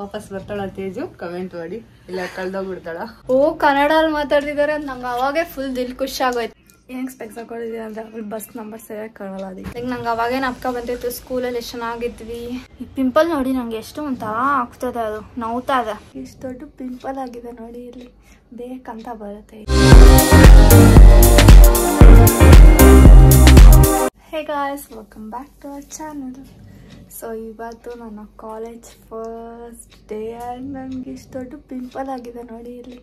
ವಾಪಸ್ ಬರ್ತಾಳ ತೇಜು ಕಮೆಂಟ್ ಮಾಡಿ ಇಲ್ಲ ಕಳ್ದೋಗ್ಬಿಡ್ತಾಳ. ಓ ಕನ್ನಡಲ್ಲಿ ಮಾತಾಡ್ತಿದಾರೆ ಅಂತ ನಂಗೆ ಅವಾಗೆ ಫುಲ್ ದಿಲ್ ಖುಷಿ ಆಗೋಯ್ತು. ಏನ್ ಸ್ಪೆಕ್ಸ್ ಹಾಕೊಂಡಿದೀನಿ ಅಂದ್ರೆ ಅವ್ಳು ಬಸ್ ನಂಬರ್ ಸರಿಯಾಗಿ ಕಾಣಲ್ಲ. ಅದಕ್ಕೆ ನಂಗೆ ಅವಾಗೇ ನಾಪ್ಕ ಬಂದಿತ್ತು ಸ್ಕೂಲಲ್ಲಿ ಎಷ್ಟು ಚೆನ್ನಾಗಿದ್ವಿ. ಈ ಪಿಂಪಲ್ ನೋಡಿ ನಂಗೆ ಎಷ್ಟು ಒಂಥರ ಆಗ್ತದೆ, ಅದು ನೋವ್ತಾ ಇದೆ. ಇಷ್ಟು ದೊಡ್ಡ ಪಿಂಪಲ್ ಆಗಿದೆ ನೋಡಿ, ಇಲ್ಲಿ ಬೇಕಂತ ಬರುತ್ತೆ. Hey guys, welcome back to our channel. So ಇವತ್ತು ನನ್ನ ಕಾಲೇಜ್ ಫಸ್ಟ್ ಡೇ ಆ್ಯಂಡ್ ನನಗೆ ಇಷ್ಟು ದೊಡ್ಡ ಪಿಂಪಲ್ ಆಗಿದೆ ನೋಡಿ, ಇಲ್ಲಿ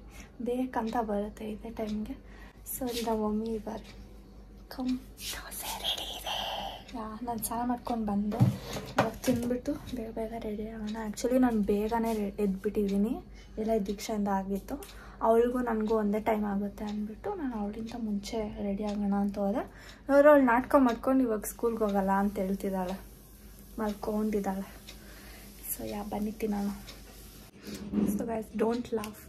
ಬೇಕಂತ ಬರುತ್ತೆ ಇದೇ ಟೈಮ್ಗೆ. ಸೊ ಇಲ್ಲಿ ನಮ್ಮ ಮಮ್ಮಿ ಇದ್ದಾರೆ. ರೆಡಿ ಇದೆ. ನಾನು ಸ್ನಾನ ಮಾಡ್ಕೊಂಡು ಬಂದೆ, ಇವಾಗ ತಿಂದ್ಬಿಟ್ಟು ಬೇಗ ಬೇಗ ರೆಡಿ ಆಗೋಣ. ಆ್ಯಕ್ಚುಲಿ ನಾನು ಬೇಗನೆ ಎದ್ಬಿಟ್ಟಿದ್ದೀನಿ, ಎಲ್ಲ ದೀಕ್ಷೆಯಿಂದ ಆಗಿತ್ತು. ಅವಳಿಗೂ ನನಗೂ ಒಂದೇ ಟೈಮ್ ಆಗುತ್ತೆ ಅಂದ್ಬಿಟ್ಟು ನಾನು ಅವಳಿಂದ ಮುಂಚೆ ರೆಡಿ ಆಗೋಣ ಅಂತ ಹೋದೆ. ಅವಳು ನಾಟಕ ಮಾಡ್ಕೊಂಡು ಇವಾಗ ಸ್ಕೂಲ್ಗೆ ಹೋಗಲ್ಲ ಅಂತ ಹೇಳ್ತಿದ್ದಾಳೆ, ಮಲ್ಕೊಂಡಿದ್ದಾಳೆ. ಸೊ ಬನ್ನಿತಿ ನಾನು. ಸೊ ಗೈಸ್ ಡೋಂಟ್ ಲಾಫ್,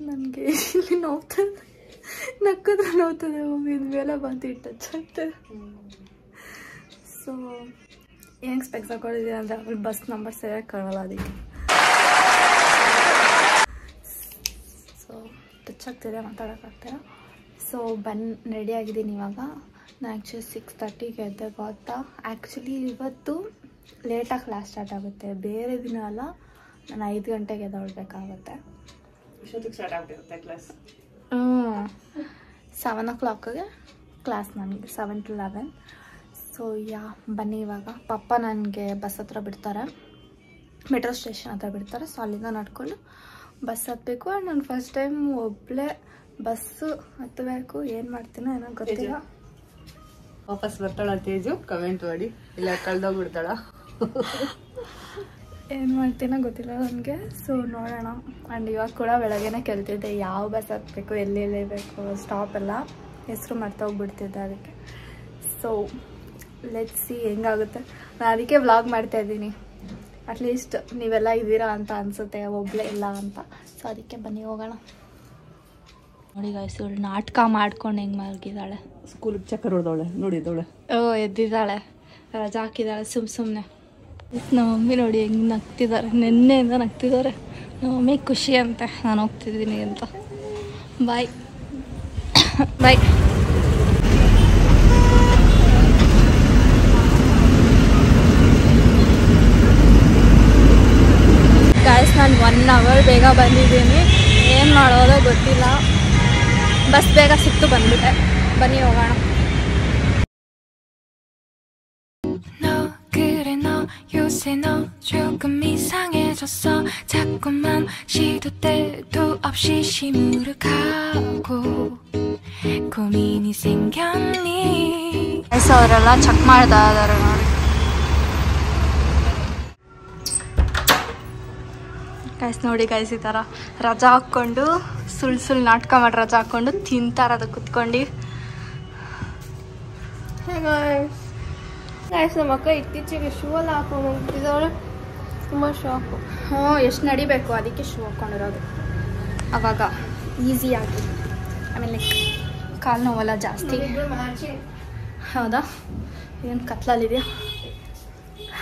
ನನಗೆ ಇಲ್ಲಿ ನೋವ್ತದೆ, ನಕ್ಕಿದ್ರೆ ನೋವ್ತದೆ ಮಮ್ಮಿ, ಇದ್ಮೇಲೆ ಬಂದು ಇಟ್ಟೆ. ಸೊ ಹೆಂಗೆ ಸ್ಪೆಕ್ಸ್ ಹಾಕೊಂಡಿದ್ದೀನಿ ಅಂದರೆ ಅವಳು ಬಸ್ ನಂಬರ್ ಸರಿಯಾಗಿ ಕಾಣಲ್ಲ, ಅದಕ್ಕೆ ಸೊ ಟಚ್ ಆಗ್ತಿದೆ, ಮಾತಾಡೋಕ್ಕಾಗ್ತಾರ. ಸೊ ರೆಡಿ ಆಗಿದ್ದೀನಿ ಇವಾಗ. ನಾನು ಆ್ಯಕ್ಚುಲಿ 6:30ಗೆ ಎದ್ದೆ ಗೊತ್ತಾ. ಆ್ಯಕ್ಚುಲಿ ಇವತ್ತು ಲೇಟಾಗಿ ಕ್ಲಾಸ್ ಸ್ಟಾರ್ಟ್ ಆಗುತ್ತೆ, ಬೇರೆ ದಿನ ಅಲ್ಲ. ನಾನು 5 ಗಂಟೆಗೆ ಎದ್ದೇಳಬೇಕಾಗುತ್ತೆ. ಸ್ಟಾರ್ಟ್ ಆಗ್ತಿರುತ್ತೆ ಕ್ಲಾಸ್. 7 o'clockಗೆ ಕ್ಲಾಸ್ ನನಗೆ, 7 to 11. ಸೊ ಬನ್ನಿ ಇವಾಗ. ಪಪ್ಪ ನನಗೆ ಬಸ್ ಹತ್ರ ಬಿಡ್ತಾರೆ, ಮೆಟ್ರೋ ಸ್ಟೇಷನ್ ಹತ್ರ ಬಿಡ್ತಾರೆ. ಸೊ ಅಲ್ಲಿಂದ ನಡ್ಕೊಂಡು ಬಸ್ ಹತ್ತಬೇಕು. ಆ್ಯಂಡ್ ನಾನು ಫಸ್ಟ್ ಟೈಮ್ ಒಬ್ಬಳೇ ಬಸ್ಸು ಹತ್ತಬೇಕು. ಏನು ಮಾಡ್ತೀನೋ ಏನೋ ಗೊತ್ತಿಲ್ಲ. ವಾಪಸ್ ಬರ್ತಾಳ ತೇಜು ಕಮೆಂಟ್ ಮಾಡಿ ಇಲ್ಲ ಕಳ್ದೋಗ್ಬಿಡ್ತಾಳ. ಏನು ಮಾಡ್ತೀನೋ ಗೊತ್ತಿಲ್ಲ ನನಗೆ. ಸೊ ನೋಡೋಣ. ಆ್ಯಂಡ್ ಇವಾಗ ಕೂಡ ಬೆಳಗ್ಗೆನೇ ಕೇಳ್ತಿದ್ದೆ ಯಾವ ಬಸ್ ಹತ್ತಬೇಕು, ಎಲ್ಲಿ ಬೇಕು, ಸ್ಟಾಪ್ ಎಲ್ಲ ಹೆಸರು ಮರ್ತೋಗ್ಬಿಡ್ತಿದ್ದೆ. ಅದಕ್ಕೆ ಸೊ ಲೆಟ್ಸ್ ಸಿ ಹೆಂಗಾಗುತ್ತೆ. ನಾನು ಅದಕ್ಕೆ ವ್ಲಾಗ್ ಮಾಡ್ತಾಯಿದ್ದೀನಿ. ಅಟ್ಲೀಸ್ಟ್ ನೀವೆಲ್ಲ ಇದ್ದೀರಾ ಅಂತ ಅನಿಸುತ್ತೆ, ಒಬ್ಬಳೇ ಇಲ್ಲ ಅಂತ. ಸೊ ಅದಕ್ಕೆ ಬನ್ನಿ ಹೋಗೋಣ. ನೋಡಿ ಗಾಯ್ಸ್, ಇವಳು ನಾಟಕ ಮಾಡ್ಕೊಂಡು ಹೆಂಗೆ ಮಲಗಿದ್ದಾಳೆ. ಸ್ಕೂಲಿಗೆ ಚಕ್ಕರ್ ಹೊಡೆದವಳೆ ನೋಡಿದವಳೆ. ಎದ್ದಿದ್ದಾಳೆ, ರಜಾ ಹಾಕಿದ್ದಾಳೆ ಸುಮ್ಮನೆ. ನಮ್ಮ ಮಮ್ಮಿ ನೋಡಿ ಹೆಂಗೆ ನಗ್ತಿದ್ದಾರೆ, ನೆನ್ನೆಯಿಂದ ನಗ್ತಿದ್ದಾರೆ. ನಮ್ಮ ಮಮ್ಮಿ ಖುಷಿ ಅಂತೆ ನಾನು ಹೋಗ್ತಿದ್ದೀನಿ ಅಂತ. ಬಾಯ್ ಬಾಯ್. ಗಾಯ್ಸ್, ನಾನು 1 hour ಬೇಗ ಬಂದಿದ್ದೀನಿ. ಏನು ಮಾಡೋದೋ ಗೊತ್ತಿಲ್ಲ. ಬಸ್ ಬೇಗ ಸಿಕ್ತು, ಬಂದ್ಬಿಟ್ಟೆ. ಬನ್ನಿ ಹೋಗೋಣ. 요새 너 조금 이상해졌어. 자꾸만 시도 때도 없이 시무룩하고 고민이 생겼니. 그래서 ಅವರೆಲ್ಲ ಚೆಕ್ ಮಾಡ್ತಾ ಇದ್ದಾರೆ ನೋಡಿ. ಗೈಸ್ ನೋಡಿ ಗೈಸ್, ಈ ಥರ ರಜಾ ಹಾಕ್ಕೊಂಡು ಸುಳ್ಳು ನಾಟಕ ಮಾಡಿ ರಜಾ ಹಾಕ್ಕೊಂಡು ತಿಂತಾರದ ಕುತ್ಕೊಂಡು. ಗೈಸ್, ನಮ್ಮ ಅಕ್ಕ ಇತ್ತೀಚೆಗೆ ಶೂ ಎಲ್ಲ ಹಾಕೊಂಡು ಹೋಗ್ತಿದ್ದವಳೆ, ತುಂಬ ಶಾಕು. ಎಷ್ಟು ನಡಿಬೇಕು, ಅದಕ್ಕೆ ಶೂ ಹಾಕ್ಕೊಂಡಿರೋದು. ಆವಾಗ ಈಸಿಯಾಗಿ, ಆಮೇಲೆ ಕಾಲು ನೋವೆಲ್ಲ ಜಾಸ್ತಿ. ಹೌದಾ, ಏನು ಕತ್ಲಲ್ಲಿದೆಯಾ?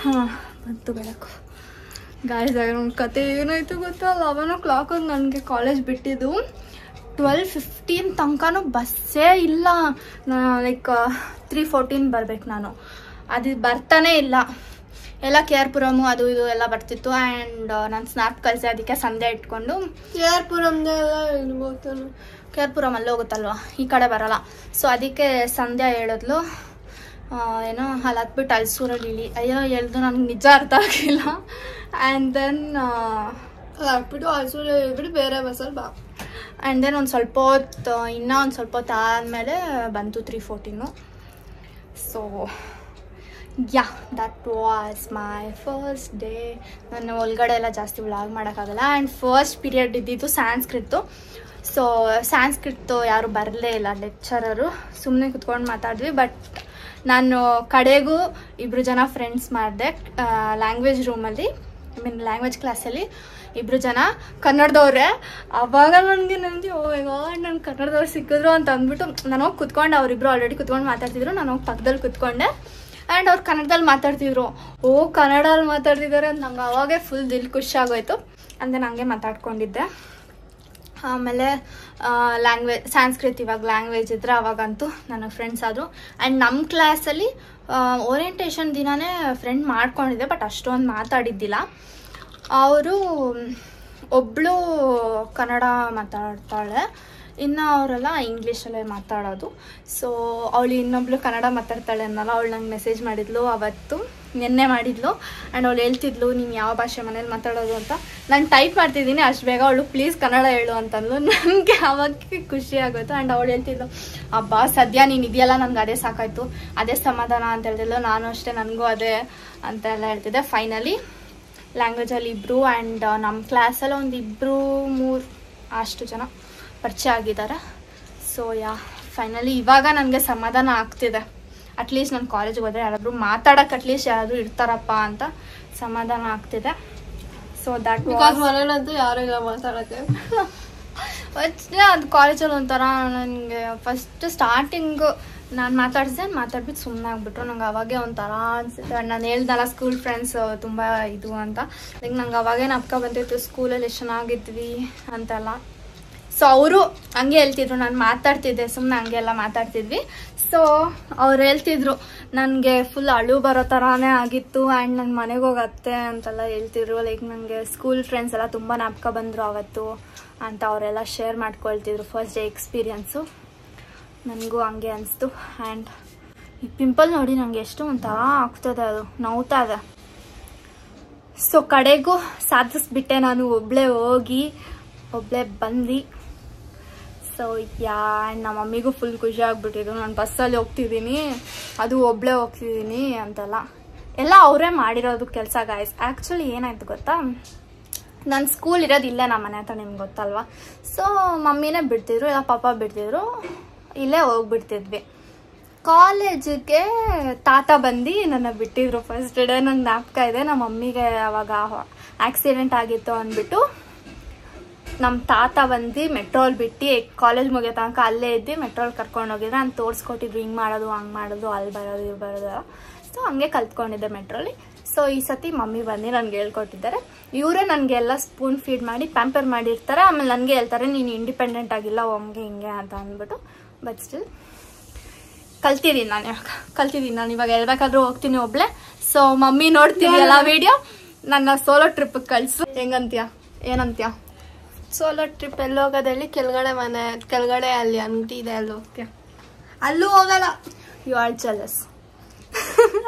ಹಾಂ, ಬಂತು ಬೆಳಕು. ಗಾಯ್ಸ್, ನನ್ನ ಕತೆ ಏನಾಯಿತು ಗೊತ್ತಾ? 11 o'clock ನನಗೆ ಕಾಲೇಜ್ ಬಿಟ್ಟಿದ್ದು. 12:15 ತನಕನೂ ಬಸ್ಸೇ ಇಲ್ಲ. ಲೈಕ್ 3:14 ಬರ್ಬೇಕು ನಾನು. ಅದು ಬರ್ತಾನೆ ಇಲ್ಲ. ಎಲ್ಲ KR-ಪುರಮು ಅದು ಇದು ಎಲ್ಲ ಬರ್ತಿತ್ತು. ಆ್ಯಂಡ್ ನಾನು ಸ್ನ್ಯಾಪ್ ಕಳಿಸಿ ಅದಕ್ಕೆ ಸಂಧ್ಯಾ ಇಟ್ಕೊಂಡು KR-ಪುರಮ್ ಅಲ್ಲಿ ಹೋಗುತ್ತಲ್ವ, ಈ ಕಡೆ ಬರಲ್ಲ. ಸೊ ಅದಕ್ಕೆ ಸಂಧ್ಯಾ ಹೇಳಿದ್ಲು, ಏನೋ ಅಲ್ಲಿ ಹತ್ಬಿಟ್ಟು ಅಲ್ಸೂರಲ್ಲಿ ಇಳಿ. ಅಯ್ಯೋ ಹೇಳ್ದು ನನಗೆ ನಿಜ ಅರ್ಥ ಆಗಿಲ್ಲ. ಆ್ಯಂಡ್ ದೆನ್ ಹಾಕ್ಬಿಟ್ಟು ಅಲ್ಸೂರಲ್ಲಿ ಹೇಳ್ಬಿಟ್ಟು ಬೇರೆ ಬಸ್ಸಲ್ಲಿ ಬಾ. ಆ್ಯಂಡ್ ದೆನ್ ಒಂದು ಸ್ವಲ್ಪ ಹೊತ್ತು, ಇನ್ನೂ ಒಂದು ಸ್ವಲ್ಪ ಹೊತ್ತು ಆದಮೇಲೆ ಬಂತು 3:14. So that was my first day. ನಾನು ಒಳಗಡೆ ಎಲ್ಲ ಜಾಸ್ತಿ ವ್ಲಾಗ್ ಮಾಡೋಕ್ಕಾಗಲ್ಲ. ಆ್ಯಂಡ್ ಫಸ್ಟ್ ಪೀರಿಯಡ್ ಇದ್ದಿದ್ದು ಸ್ಯಾನ್ಸ್ಕ್ರಿತ್ತು. ಸೊ ಸ್ಯಾನ್ಸ್ಕ್ರಿತ್ತು ಯಾರು ಬರಲೇ ಇಲ್ಲ ಲೆಕ್ಚರರು, ಸುಮ್ಮನೆ ಕುತ್ಕೊಂಡು ಮಾತಾಡಿದ್ವಿ. ಬಟ್ ನಾನು ಕಡೆಗೂ 2 ಜನ ಫ್ರೆಂಡ್ಸ್ ಮಾಡಿದೆ ಲ್ಯಾಂಗ್ವೇಜ್ ರೂಮಲ್ಲಿ, ಲ್ಯಾಂಗ್ವೇಜ್ ಕ್ಲಾಸಲ್ಲಿ. 2 ಜನ ಕನ್ನಡದವ್ರೆ. ಆವಾಗ ನನಗೆ ಓ ಗಾಡ್, ನಾನು ಕನ್ನಡದವ್ರು ಸಿಕ್ಕಿದ್ರು ಅಂತ ಅಂದ್ಬಿಟ್ಟು ನಾನು ಹೋಗಿ ಕುತ್ಕೊಂಡೆ. ಅವರಿಬ್ಬರು ಆಲ್ರೆಡಿ ಕುತ್ಕೊಂಡು ಮಾತಾಡ್ತಿದ್ರು, ನಾನು ಹೋಗಿ ಪಕ್ಕದಲ್ಲಿ ಕುತ್ಕೊಂಡೆ. ಆ್ಯಂಡ್ ಅವ್ರು ಕನ್ನಡದಲ್ಲಿ ಮಾತಾಡ್ತಿದ್ರು. ಓ ಕನ್ನಡದಲ್ಲಿ ಮಾತಾಡ್ತಿದ್ದಾರೆ ಅಂತ ನಂಗೆ ಅವಾಗೇ ಫುಲ್ ದಿಲ್ ಖುಷಿ ಆಗೋಯ್ತು. ಅಂದರೆ ಹಂಗೆ ಮಾತಾಡ್ಕೊಂಡಿದ್ದೆ. ಆಮೇಲೆ ಸಂಸ್ಕೃತ್ ಇವಾಗ ಲ್ಯಾಂಗ್ವೇಜ್ ಇದ್ದರೆ ಅವಾಗಂತೂ ನನ್ನ ಫ್ರೆಂಡ್ಸ್ ಆದರು. ಆ್ಯಂಡ್ ನಮ್ಮ ಕ್ಲಾಸಲ್ಲಿ ಓರಿಯೆಂಟೇಷನ್ ದಿನವೇ ಫ್ರೆಂಡ್ ಮಾಡ್ಕೊಂಡಿದ್ದೆ, ಬಟ್ ಅಷ್ಟೊಂದು ಮಾತಾಡಿದ್ದಿಲ್ಲ. ಅವರು ಒಬ್ಬಳು ಕನ್ನಡ ಮಾತಾಡ್ತಾಳೆ, ಇನ್ನು ಅವರೆಲ್ಲ ಇಂಗ್ಲೀಷಲ್ಲೇ ಮಾತಾಡೋದು. ಸೊ ಅವಳು ಇನ್ನೊಬ್ಳು ಕನ್ನಡ ಮಾತಾಡ್ತಾಳೆ ಅನ್ನಲ್ಲ, ಅವಳು ನಂಗೆ ಮೆಸೇಜ್ ಮಾಡಿದ್ಲು ಅವತ್ತು, ನಿನ್ನೆ ಮಾಡಿದ್ಲು. ಆ್ಯಂಡ್ ಅವಳು ಹೇಳ್ತಿದ್ಲು ನೀನು ಯಾವ ಭಾಷೆ ಮನೇಲಿ ಮಾತಾಡೋದು ಅಂತ. ನಾನು ಟೈಪ್ ಮಾಡ್ತಿದ್ದೀನಿ ಅಷ್ಟು ಬೇಗ, ಅವಳು ಪ್ಲೀಸ್ ಕನ್ನಡ ಹೇಳು ಅಂತಂದ್ಲು. ನನಗೆ ಆವಾಗ ಖುಷಿ ಆಗೋಯ್ತು. ಆ್ಯಂಡ್ ಅವಳು ಹೇಳ್ತಿದ್ಲು ಅಬ್ಬಾ ಸದ್ಯ ನೀನು ಇದೆಯಲ್ಲ ನನಗೆ ಅದೇ ಸಾಕಾಯ್ತು, ಅದೇ ಸಮಾಧಾನ ಅಂತ ಹೇಳ್ತಿದ್ಲು. ನಾನು ಅಷ್ಟೇ, ನನಗೂ ಅದೇ ಅಂತೆಲ್ಲ ಹೇಳ್ತಿದ್ದೆ. ಫೈನಲಿ ಲ್ಯಾಂಗ್ವೇಜಲ್ಲಿ ಇಬ್ಬರು, ಆ್ಯಂಡ್ ನಮ್ಮ ಕ್ಲಾಸಲ್ಲಿ ಒಂದು 2-3 ಅಷ್ಟು ಜನ ಪರಿಚಯ ಆಗಿದ್ದಾರೆ. ಸೊ ಫೈನಲಿ ಇವಾಗ ನನಗೆ ಸಮಾಧಾನ ಆಗ್ತಿದೆ. ಅಟ್ಲೀಸ್ಟ್ ನಾನು ಕಾಲೇಜಿಗೆ ಹೋದರೆ ಯಾರಾದರೂ ಮಾತಾಡೋಕೆ ಅಟ್ಲೀಸ್ಟ್ ಯಾರಾದರೂ ಇರ್ತಾರಪ್ಪ ಅಂತ ಸಮಾಧಾನ ಆಗ್ತಿದೆ. ಸೊ ದಟ್ ಮನೇಲಂತೂ ಯಾರು ಇಲ್ಲ ಮಾತಾಡೋಕ್ಕೆ. ಅಷ್ಟೇ, ಅದು ಕಾಲೇಜಲ್ಲಿ ಒಂಥರ ನನಗೆ ಫಸ್ಟ್ ಸ್ಟಾರ್ಟಿಂಗು ನಾನು ಮಾತಾಡ್ಬಿಟ್ಟು ಸುಮ್ಮನೆ ಆಗ್ಬಿಟ್ರು. ನಂಗೆ ಅವಾಗೆ ಒಂಥರ ಅನಿಸುತ್ತೆ. ನಾನು ಹೇಳ್ದಲ್ಲ ಸ್ಕೂಲ್ ಫ್ರೆಂಡ್ಸ್ ತುಂಬ ಇದು ಅಂತ, ಲೈಕ್ ನಂಗೆ ಅವಾಗೇ ನಾಪ್ಕ ಬಂದಿತ್ತು ಸ್ಕೂಲಲ್ಲಿ ಎಷ್ಟು ಚೆನ್ನಾಗಿದ್ವಿ ಅಂತೆಲ್ಲ. ಸೊ ಅವರು ಹಂಗೆ ಹೇಳ್ತಿದ್ರು, ನಾನು ಮಾತಾಡ್ತಿದ್ದೆ ಸುಮ್ಮನೆ ಹಂಗೆ ಎಲ್ಲ ಮಾತಾಡ್ತಿದ್ವಿ. ಸೊ ಅವ್ರು ಹೇಳ್ತಿದ್ರು ನನಗೆ ಫುಲ್ ಅಳು ಬರೋ ಥರನೇ ಆಗಿತ್ತು. ಆ್ಯಂಡ್ ನನ್ನ ಮನೆಗೆ ಹೋಗತ್ತೆ ಅಂತೆಲ್ಲ ಹೇಳ್ತಿದ್ರು. ಲೈಕ್ ನನಗೆ ಸ್ಕೂಲ್ ಫ್ರೆಂಡ್ಸ್ ಎಲ್ಲ ತುಂಬ ನಾಪ್ಕ ಬಂದರು ಅವತ್ತು ಅಂತ ಅವರೆಲ್ಲ ಶೇರ್ ಮಾಡ್ಕೊಳ್ತಿದ್ರು ಫಸ್ಟ್ ಡೇ ಎಕ್ಸ್ಪೀರಿಯನ್ಸು. ನನಗೂ ಹಂಗೆ ಅನಿಸ್ತು. ಆ್ಯಂಡ್ ಈ ಪಿಂಪಲ್ ನೋಡಿ ನನಗೆ ಎಷ್ಟು ಒಂಥರ ಆಗ್ತದೆ, ಅದು ನೋವ್ತಾ ಇದೆ. ಸೊ ಕಡೆಗೂ ಸಾಧಿಸ್ಬಿಟ್ಟೆ ನಾನು, ಒಬ್ಬಳೇ ಹೋಗಿ ಒಬ್ಬಳೇ ಬಂದು. ಸೊ ಆ್ಯಂಡ್ ನಮ್ಮ ಮಮ್ಮಿಗೂ ಫುಲ್ ಖುಷಿ ಆಗ್ಬಿಟ್ಟಿದ್ರು, ನಾನು ಬಸ್ಸಲ್ಲಿ ಹೋಗ್ತಿದ್ದೀನಿ, ಅದು ಒಬ್ಬಳೇ ಹೋಗ್ತಿದ್ದೀನಿ ಅಂತೆಲ್ಲ. ಎಲ್ಲ ಅವರೇ ಮಾಡಿರೋದು ಕೆಲಸ ಗಾಯ್ಸ್. ಆ್ಯಕ್ಚುಲಿ ಏನಾಯ್ತು ಗೊತ್ತಾ, ನನ್ನ ಸ್ಕೂಲ್ ಇರೋದು ಇಲ್ಲೇ ನಮ್ಮ ಮನೆ ಹತ್ರ, ನಿಮ್ಗೆ ಗೊತ್ತಲ್ವಾ. ಸೊ ಮಮ್ಮಿನೇ ಬಿಡ್ತಿದ್ರು, ಇಲ್ಲ ಪಾಪ ಬಿಡ್ತಿದ್ರು, ಇಲ್ಲೇ ಹೋಗ್ಬಿಡ್ತಿದ್ವಿ. ಕಾಲೇಜಿಗೆ ತಾತ ಬಂದು ನನ್ನ ಬಿಟ್ಟಿದ್ರು ಫಸ್ಟ್ ಡೇ. ನಂಗೆ ಜ್ಞಾಪಕ ಇದೆ, ನಮ್ಮ ಮಮ್ಮಿಗೆ ಅವಾಗ ಆಕ್ಸಿಡೆಂಟ್ ಆಗಿತ್ತು ಅಂದ್ಬಿಟ್ಟು ನಮ್ಮ ತಾತ ಬಂದು ಮೆಟ್ರೋಲ್ ಬಿಟ್ಟು ಕಾಲೇಜ್ ಮುಗಿಯೋ ತನಕ ಅಲ್ಲೇ ಇದ್ದು ಮೆಟ್ರೋಲ್ ಕರ್ಕೊಂಡು ಹೋಗಿದ್ರೆ ನಾನು ತೋರಿಸ್ಕೊಟ್ಟಿದ್ರು, ಹಿಂಗೆ ಮಾಡೋದು ಹಂಗೆ ಮಾಡೋದು, ಅಲ್ಲಿ ಬರೋದು ಇಲ್ಲಿ ಬರೋದು. ಸೊ ಹಂಗೆ ಕಲ್ತ್ಕೊಂಡಿದ್ದೆ ಮೆಟ್ರೋಲಿ. ಸೊ ಈ ಸತಿ ಮಮ್ಮಿ ಬಂದು ನನಗೆ ಹೇಳ್ಕೊಟ್ಟಿದ್ದಾರೆ. ಇವರೇ ನನಗೆಲ್ಲ ಸ್ಪೂನ್ ಫೀಡ್ ಮಾಡಿ ಪ್ಯಾಂಪರ್ ಮಾಡಿರ್ತಾರೆ. ಆಮೇಲೆ ನನಗೆ ಹೇಳ್ತಾರೆ ನೀನು ಇಂಡಿಪೆಂಡೆಂಟ್ ಆಗಿಲ್ಲ ಹಂಗೆ ಹಿಂಗೆ ಅಂತ ಅಂದ್ಬಿಟ್ಟು. ಬಟ್ ಸ್ಟಿಲ್ ಕಲ್ತಿದ್ದೀನಿ ನಾನು ಇವಾಗ ಹೇಳ್ಬೇಕಾದ್ರೂ ಹೋಗ್ತೀನಿ ಒಬ್ಳೆ. ಸೊ ಮಮ್ಮಿ ನೋಡ್ತೀನಿಯಲ್ಲ ವಿಡಿಯೋ, ನನ್ನ ಸೋಲೋ ಟ್ರಿಪ್ಗೆ ಕಳಿಸು. ಹೆಂಗಂತೀಯ, ಏನಂತೀಯ? ಸೋಲೋ ಟ್ರಿಪ್ ಎಲ್ಲಿ ಹೋಗೋದಲ್ಲಿ ಕೆಳಗಡೆ ಮನೆ ಕೆಳಗಡೆ ಅಲ್ಲಿ ಅಂಗಡಿ ಇದೆ, ಅಲ್ಲಿ ಹೋಗ್ತೀಯ. ಅಲ್ಲೂ ಹೋಗಲ್ಲ. You are jealous.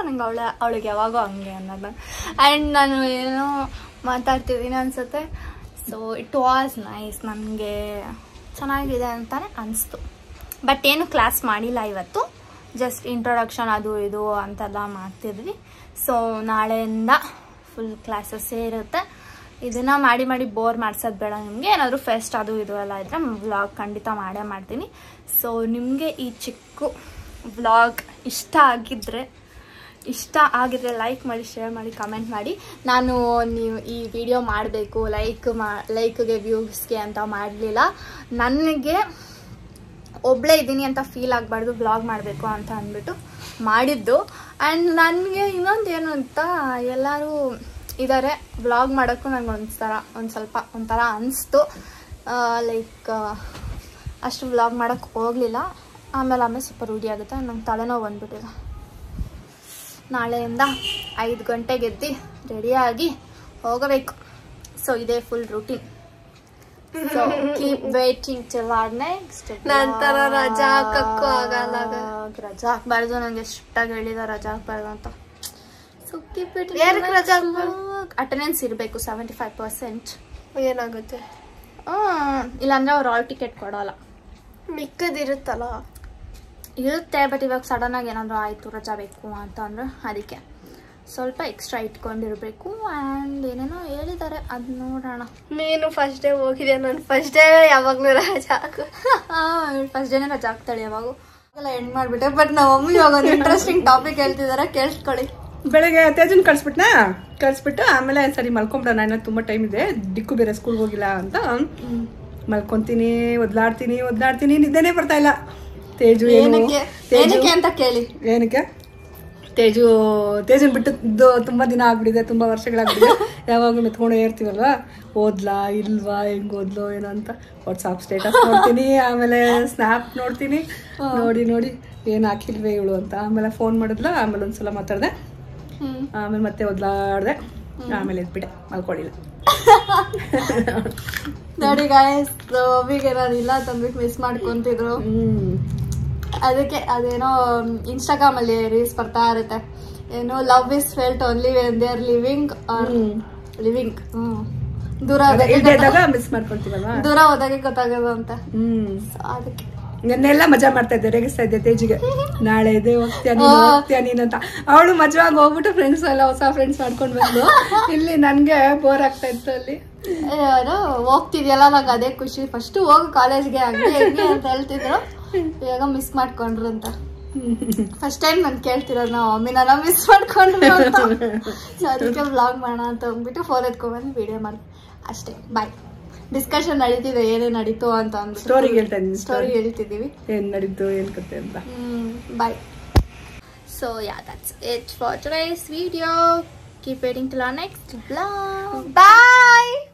ನಂಗೆ ಅವಳಿಗೆ ಯಾವಾಗೋ ಹಂಗೆ ಅನ್ನೋದು. ಆ್ಯಂಡ್ ನಾನು ಏನೋ ಮಾತಾಡ್ತಿದ್ದೀನಿ ಅನ್ಸುತ್ತೆ. ಸೊ ಇಟ್ ವಾಸ್ ನೈಸ್, ನನಗೆ ಚೆನ್ನಾಗಿದೆ ಅಂತಾನೆ ಅನಿಸ್ತು. ಬಟ್ ಏನು ಕ್ಲಾಸ್ ಮಾಡಿಲ್ಲ ಇವತ್ತು, ಜಸ್ಟ್ ಇಂಟ್ರೊಡಕ್ಷನ್ ಅದು ಇದು ಅಂತೆಲ್ಲ ಮಾಡ್ತಿದ್ವಿ. ಸೊ ನಾಳೆಯಿಂದ ಫುಲ್ ಕ್ಲಾಸಸ್ಸೇ ಇರುತ್ತೆ. ಇದನ್ನು ಮಾಡಿ ಬೋರ್ ಮಾಡ್ಸೋದು ಬೇಡ ನಿಮಗೆ. ಏನಾದರೂ ಫೆಸ್ಟ್ ಅದು ಇದು ಎಲ್ಲ ಇದ್ದರೆ ವ್ಲಾಗ್ ಖಂಡಿತ ಮಾಡ್ತೀನಿ. ಸೊ ನಿಮಗೆ ಈ ಚಿಕ್ಕ ವ್ಲಾಗ್ ಇಷ್ಟ ಆಗಿದ್ರೆ ಲೈಕ್ ಮಾಡಿ, ಶೇರ್ ಮಾಡಿ, ಕಮೆಂಟ್ ಮಾಡಿ. ನೀವು ಈ ವಿಡಿಯೋ ಮಾಡಬೇಕು ಲೈಕ್ಗೆ ವ್ಯೂಸ್ಗೆ ಅಂತ ಮಾಡಲಿಲ್ಲ. ನನಗೆ ಒಬ್ಬಳೇ ಇದ್ದೀನಿ ಅಂತ ಫೀಲ್ ಆಗಬಾರ್ದು, ವ್ಲಾಗ್ ಮಾಡಬೇಕು ಅಂತ ಅಂದ್ಬಿಟ್ಟು ಮಾಡಿದ್ದು. ಆ್ಯಂಡ್ ನನಗೆ ಇನ್ನೊಂದು ಏನು ಅಂತ, ಎಲ್ಲರೂ ಇದ್ದಾರೆ ವ್ಲಾಗ್ ಮಾಡೋಕ್ಕೂ ನನಗೆ ಒಂಥರ ಅನಿಸ್ತು. ಲೈಕ್ ಅಷ್ಟು ವ್ಲಾಗ್ ಮಾಡೋಕ್ಕೆ ಹೋಗಲಿಲ್ಲ. ಆಮೇಲೆ ಸ್ವಲ್ಪ ರೂಢಿ ಆಗುತ್ತೆ. ನಂಗೆ ತಲೆನೋವು ಬಂದ್ಬಿಟ್ಟಿದೆ. ನಾಳೆಯಿಂದ 5 ಗಂಟೆಗೆ ಎದ್ದು ರೆಡಿಯಾಗಿ ಹೋಗಬೇಕು. ಸೊ ಇದೇ full routine. So keep waiting till our next. ನಂತರ ರಜಾ ಹಾಕಕ್ಕೂ ಆಗಲ್ಲ. ರಜಾ ಹಾಕ್ಬಾರ್ದು, ನನಗೆ ಸ್ಟ್ರಿಕ್ಟಾಗಿ ಹೇಳಿದ ರಜಾ ಹಾಕ್ಬಾರ್ದು ಅಂತ. So keep waiting. ಏನಕ್ಕೆ ರಜಾ ಹಾಕ್ಬಾರ್ದು? ಅಟೆಂಡೆನ್ಸ್ ಇರಬೇಕು 75%. ಏನಾಗುತ್ತೆ? ಇಲ್ಲಾಂದ್ರೆ ಅವ್ರು ಆಲ್ ಟಿಕೆಟ್ ಕೊಡೋಲ್ಲ. ಮಿಕ್ಕದಿರುತ್ತಲ್ಲ. ಇರುತ್ತೆ, ಬಟ್ ಇವಾಗ ಸಡನ್ನಾಗಿ ಏನಾದರೂ ಆಯಿತು ರಜಾ ಬೇಕು ಅಂತ ಅಂದ್ರೆ ಅದಕ್ಕೆ ಸ್ವಲ್ಪ ಎಕ್ಸ್ಟ್ರಾ ಇಟ್ಕೊಂಡಿರ್ಬೇಕು. ಆ್ಯಂಡ್ ಏನೇನೋ ಹೇಳಿದ್ದಾರೆ, ಅದು ನೋಡೋಣ. ನೀನು ಫಸ್ಟ್ ಡೇ ಹೋಗಿದೆ, ನಾನು ಫಸ್ಟ್ ಡೇ ಯಾವಾಗಲೂ ರಜಾ ಹಾಕು. ಫಸ್ಟ್ ಡೇನೇ ರಜಾ ಆಗ್ತಾಳೆ ಯಾವಾಗೂ. ಎಲ್ಲ ಎಂಡ್ ಮಾಡಿಬಿಟ್ಟೆ. ಬಟ್ ನಾವು ಒಮ್ಮೆ ಇವಾಗ ಒಂದು ಇಂಟ್ರೆಸ್ಟಿಂಗ್ ಟಾಪಿಕ್ ಹೇಳ್ತಿದ್ದಾರೆ, ಕೇಳಿಸ್ಕೊಳ್ಳಿ. ಬೆಳಗ್ಗೆ ತೇಜನ್ ಕಳಿಸ್ಬಿಟ್ಟು ಆಮೇಲೆ ಸರಿ ಮಲ್ಕೊಂಬಿಡ, ನಾನು ತುಂಬ ಟೈಮ್ ಇದೆ, ದಿಕ್ಕು ಬೇರೆ ಸ್ಕೂಲ್ಗೆ ಹೋಗಿಲ್ಲ ಅಂತ ಮಲ್ಕೊಂತೀನಿ, ಒದ್ಲಾಡ್ತೀನಿ, ನಿದ್ದೆನೇ ಬರ್ತಾ ಇಲ್ಲ. ತೇಜು ಏನಕ್ಕೆ ಅಂತ ಕೇಳಿ. ಏನಕ್ಕೆ ತೇಜನ್ ಬಿಟ್ಟು ತುಂಬಾ ದಿನ ಆಗ್ಬಿಟ್ಟಿದೆ, ತುಂಬಾ ವರ್ಷಗಳಾಗ್ಬಿಟ್ಟಿದೆ. ಯಾವಾಗ ಮೆತ್ಕೊಂಡೇ ಇರ್ತೀವಲ್ವಾ, ಓದ್ಲಾ ಇಲ್ವಾ, ಹೆಂಗ್ ಓದ್ಲೋ ಏನೋ ಅಂತ ವಾಟ್ಸಾಪ್ ಸ್ಟೇಟಸ್ ನೋಡ್ತೀನಿ, ಆಮೇಲೆ ಸ್ನ್ಯಾಪ್ ನೋಡ್ತೀನಿ. ನೋಡಿ ಏನ್ ಹಾಕಿಲ್ವೇ ಇವಳು ಅಂತ. ಆಮೇಲೆ ಫೋನ್ ಮಾಡಿದ್ಲ, ಆಮೇಲೆ ಒಂದ್ಸಲ ಮಾತಾಡ್ದೆ, ಆಮೇಲೆ ಮತ್ತೆ ಓದ್ಲಾಡ್ದೆ, ಆಮೇಲೆ ಎದ್ಬಿಟ್ಟೆ, ಮಲ್ಕೊಳ್ಳಿಲ್ಲ. ನೋಡಿ ಗಾಯ್ಸ್, ಒಬ್ಬಿಗೆ ನಾನು ಇಲ್ಲ ತಂದ್ಬಿಟ್ಟು ಮಿಸ್ ಮಾಡ್ಕೊಂತಿದ್ರು. ಅದಕ್ಕೆ ಅದೇನೋ ಇನ್ಸ್ಟಾಗ್ರಾಮ್ ಅಲ್ಲಿ ರೀಲ್ಸ್ ಬರ್ತಾ ಇರುತ್ತೆ, ಏನೋ love is felt only when they are living ದೂರ ಮಿಸ್ ಮಾಡ್ಕೊಂತೀವಲ್ವಾ, ದೂರ ಹೋದಾಗೆ ಗೊತ್ತಾಗೋದು ಅಂತ. ಅದಕ್ಕೆ ನೆನ್ನೆಲ್ಲ ಮಜಾ ಮಾಡ್ತಾ ಇದ್ದೆ, ರೇಗಿಸ್ತಾ ಇದ್ದೆ ತೇಜಿಗೆ, ನಾಳೆ ಇದೆ ಹೋಗ್ತೀಯ ನೀನು ಅಂತ. ಅವಳು ಮಜವಾಗಿ ಹೋಗ್ಬಿಟ್ಟು ಫ್ರೆಂಡ್ಸ್ ಎಲ್ಲ ಹೊಸ ಫ್ರೆಂಡ್ಸ್ ಮಾಡ್ಕೊಂಡ್ ಬಂದು, ಇಲ್ಲಿ ನನ್ಗೆ ಬೋರ್ ಆಗ್ತಾ ಇತ್ತು. ಅಲ್ಲಿ ಹೋಗ್ತಿದ್ಯಲ್ಲ, ನಂಗೆ ಅದೇ ಖುಷಿ. ಫಸ್ಟ್ ಹೋಗು ಕಾಲೇಜ್ಗೆ ಹಂಗೆ ಹೆಂಗೆ ಅಂತ ಹೇಳ್ತಿದ್ರು, ಇವಾಗ ಮಿಸ್ ಮಾಡ್ಕೊಂಡ್ರು ಅಂತ. ಫಸ್ಟ್ ಟೈಮ್ ನಾನು ಕೇಳ್ತಿರೋದು ನಾವು ಮಮ್ಮಿ ನನ್ನ ಮಿಸ್ ಮಾಡ್ಕೊಂಡ್ರು ಅಂತ. ಅದಕ್ಕೆ ವ್ಲಾಗ್ ಮಾಡೋಣ ಅಂತ ಅಂದ್ಬಿಟ್ಟು ಫೋನ್ ಎತ್ಕೊಂಡ್ಬಂದು ವಿಡಿಯೋ ಮಾಡಿ ಅಷ್ಟೇ. ಬಾಯ್. ಡಿಸ್ಕಷನ್ ನಡೀತಿದೆ, ಏನೇನ್ ನಡೀತು ಅಂತ ಅಂದ್ಬಿಟ್ಟು ಸ್ಟೋರಿ ಹೇಳ್ತಿದೀವಿ, ಏನ್ ನಡೀತು ಏನ್ ಕತೆ ಅಂತ. ಬಾಯ್. So yeah, that's it for today's video. Keep waiting till our next vlog. Bye.